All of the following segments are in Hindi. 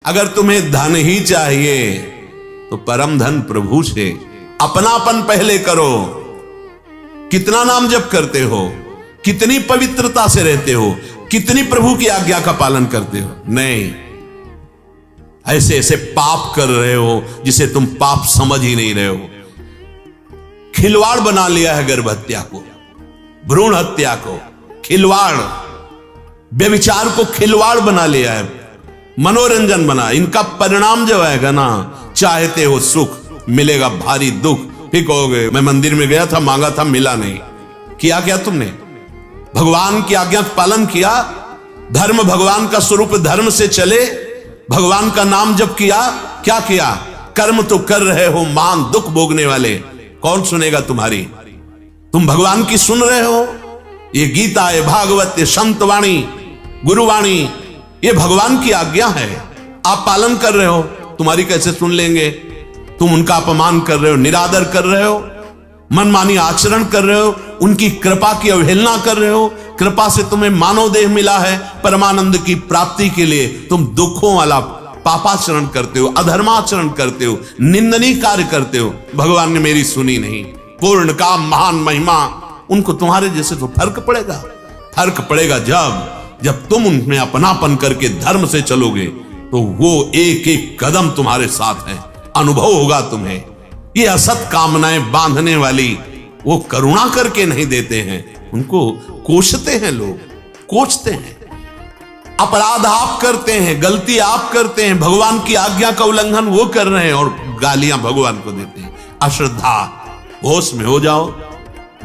अगर तुम्हें धन ही चाहिए तो परम धन प्रभु से अपनापन पहले करो। कितना नाम जप करते हो, कितनी पवित्रता से रहते हो, कितनी प्रभु की आज्ञा का पालन करते हो? नहीं, ऐसे ऐसे पाप कर रहे हो जिसे तुम पाप समझ ही नहीं रहे हो। खिलवाड़ बना लिया है गर्भ हत्या को, भ्रूण हत्या को खिलवाड़, व्यभिचार को खिलवाड़ बना लिया है, मनोरंजन बना। इनका परिणाम जो आएगा ना, चाहते हो सुख मिलेगा भारी दुख। ठीक हो गए, मैं मंदिर में गया था, मांगा था, मिला नहीं। किया क्या तुमने? भगवान की आज्ञा का पालन किया, धर्म भगवान का स्वरूप धर्म से चले, भगवान का नाम जप किया। क्या किया? कर्म तो कर रहे हो, मान दुख भोगने वाले कौन सुनेगा तुम्हारी? तुम भगवान की सुन रहे हो? ये गीता, ये भागवत, ये संत वाणी, गुरुवाणी, ये भगवान की आज्ञा है, आप पालन कर रहे हो, तुम्हारी कैसे सुन लेंगे? तुम उनका अपमान कर रहे हो, निरादर कर रहे हो, मनमानी आचरण कर रहे हो, उनकी कृपा की अवहेलना कर रहे हो। कृपा से तुम्हें मानव देह मिला है, परमानंद की प्राप्ति के लिए तुम दुखों वाला पापाचरण करते हो, अधर्माचरण करते हो, निंदनीय कार्य करते हो। भगवान ने मेरी सुनी नहीं। पूर्ण काम, महान महिमा, उनको तुम्हारे जैसे तो फर्क पड़ेगा। फर्क पड़ेगा जब तुम उनमें अपनापन करके धर्म से चलोगे, तो वो एक एक कदम तुम्हारे साथ है, अनुभव होगा तुम्हें। ये असत कामनाएं बांधने वाली वो करुणा करके नहीं देते हैं, उनको कोसते हैं, लोग कोसते हैं। अपराध आप करते हैं, गलती आप करते हैं, भगवान की आज्ञा का उल्लंघन वो कर रहे हैं और गालियां भगवान को देते हैं। अश्रद्धा, होश में हो जाओ,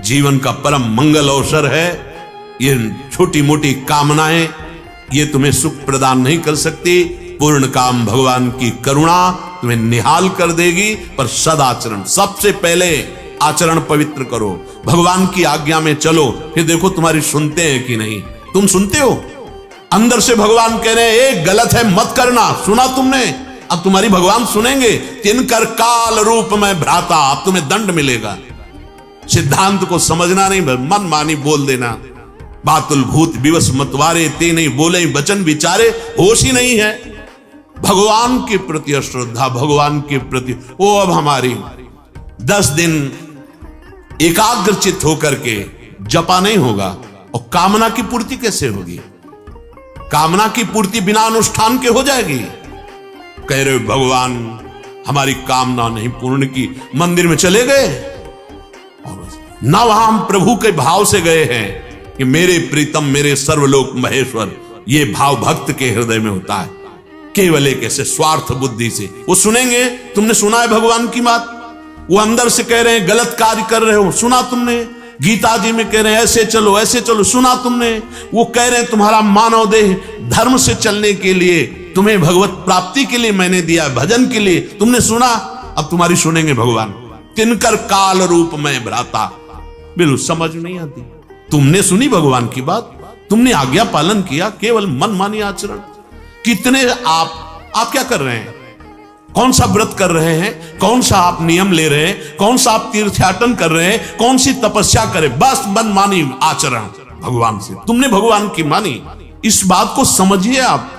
जीवन का परम मंगल अवसर है। ये छोटी मोटी कामनाएं ये तुम्हें सुख प्रदान नहीं कर सकती। पूर्ण काम भगवान की करुणा तुम्हें निहाल कर देगी। पर सदाचरण, सबसे पहले आचरण पवित्र करो, भगवान की आज्ञा में चलो, फिर देखो तुम्हारी सुनते हैं कि नहीं। तुम सुनते हो? अंदर से भगवान कह रहे हैं ये गलत है, मत करना। सुना तुमने? अब तुम्हारी भगवान सुनेंगे। तिनकर काल रूप में भ्राता, अब तुम्हें दंड मिलेगा। सिद्धांत को समझना नहीं, मन मानी बोल देना। बातुल भूत विवश मतवारे, ते नहीं बोले वचन विचारे, होश ही नहीं है। भगवान के प्रति अश्रद्धा, भगवान के प्रति वो अब हमारी 10 दिन एकाग्रचित होकर के जपा नहीं होगा। और कामना की पूर्ति कैसे होगी? कामना की पूर्ति बिना अनुष्ठान के हो जाएगी। कह रहे भगवान हमारी कामना नहीं पूर्ण की, मंदिर में चले गए ना, वहां हम प्रभु के भाव से गए हैं कि मेरे प्रीतम, मेरे सर्वलोक महेश्वर। ये भाव भक्त के हृदय में होता है। केवल एक ऐसे स्वार्थ बुद्धि से वो सुनेंगे। तुमने सुना है भगवान की बात? वो अंदर से कह रहे हैं गलत कार्य कर रहे हो, सुना तुमने? गीता जी में कह रहे हैं ऐसे चलो, ऐसे चलो, सुना तुमने? वो कह रहे हैं तुम्हारा मानव देह धर्म से चलने के लिए, तुम्हें भगवत प्राप्ति के लिए मैंने दिया, भजन के लिए, तुमने सुना? अब तुम्हारी सुनेंगे भगवान। तिनकर काल रूप में भ्राता, बिल्कुल समझ नहीं आती। तुमने सुनी भगवान की बात? तुमने आज्ञा पालन किया? केवल मनमानी आचरण। कितने आप क्या कर रहे हैं? कौन सा व्रत कर रहे हैं? कौन सा आप नियम ले रहे हैं? कौन सा आप तीर्थयाटन कर रहे हैं? कौन सी तपस्या करे? बस मनमानी आचरण भगवान से। तुमने भगवान की मानी? इस बात को समझिए आप।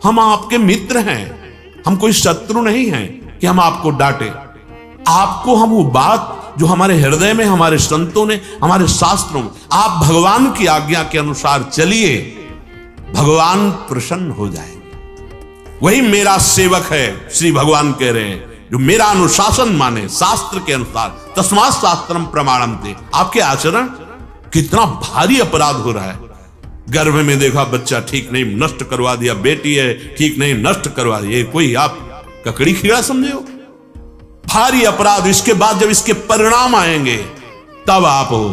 हम आपके मित्र हैं, हम कोई शत्रु नहीं हैं कि हम आपको डांटे। आपको हम वो बात जो हमारे हृदय में, हमारे संतों ने, हमारे शास्त्रों में, आप भगवान की आज्ञा के अनुसार चलिए, भगवान प्रसन्न हो जाएंगे। वही मेरा सेवक है, श्री भगवान कह रहे हैं, जो मेरा अनुशासन माने शास्त्र के अनुसार। तस्मात् शास्त्रम प्रमाणम थे। आपके आचरण कितना भारी अपराध हो रहा है। गर्भ में देखा बच्चा ठीक नहीं, नष्ट करवा दिया, बेटी है ठीक नहीं, नष्ट करवा दिया। कोई आप ककड़ी खीड़ा समझे हो? भारी अपराध। इसके बाद जब इसके परिणाम आएंगे तब आप हो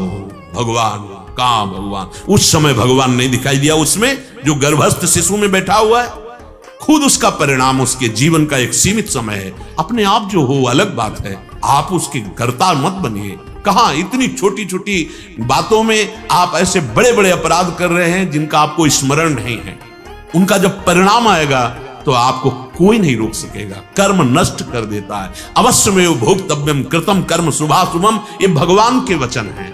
भगवान। कहां भगवान? उस समय भगवान नहीं दिखाई दिया उसमें जो गर्भस्थ शिशु में बैठा हुआ है। खुद उसका परिणाम उसके जीवन का एक सीमित समय है। अपने आप जो हो अलग बात है, आप उसके कर्ता मत बनिए। कहां इतनी छोटी छोटी बातों में आप ऐसे बड़े बड़े अपराध कर रहे हैं जिनका आपको स्मरण नहीं है। उनका जब परिणाम आएगा तो आपको कोई नहीं रोक सकेगा। कर्म नष्ट कर देता है। अवश्य में भोक्तव्यम कृतम कर्म शुभाशुभम, ये भगवान के वचन हैं।